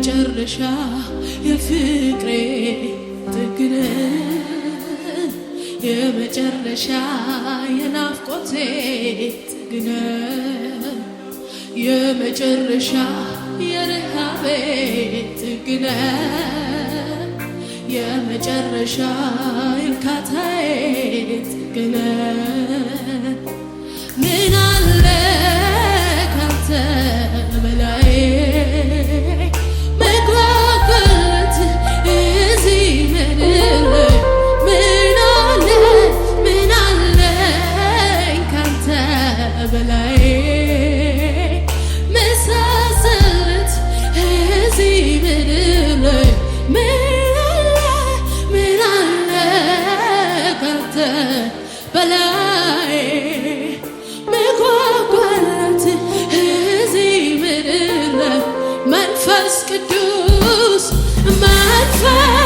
የመጨረሻ የፍቅሬ ጥግነ የመጨረሻ የናፍቆቴ ጥግነ የመጨረሻ የረሃቤ ጥግነ የመጨረሻ የርካታዬ ጥግነ ምን አለ ካንተ በላይ መጓጓት እዚህ ምድር ምን አለኝ ካንተ በላይ መሳሰለት እዚህ ምድር ምን አለ ካንተ በላይ መጓጓት እዚህ ምድር መንፈስ ቅዱስ መንፈስ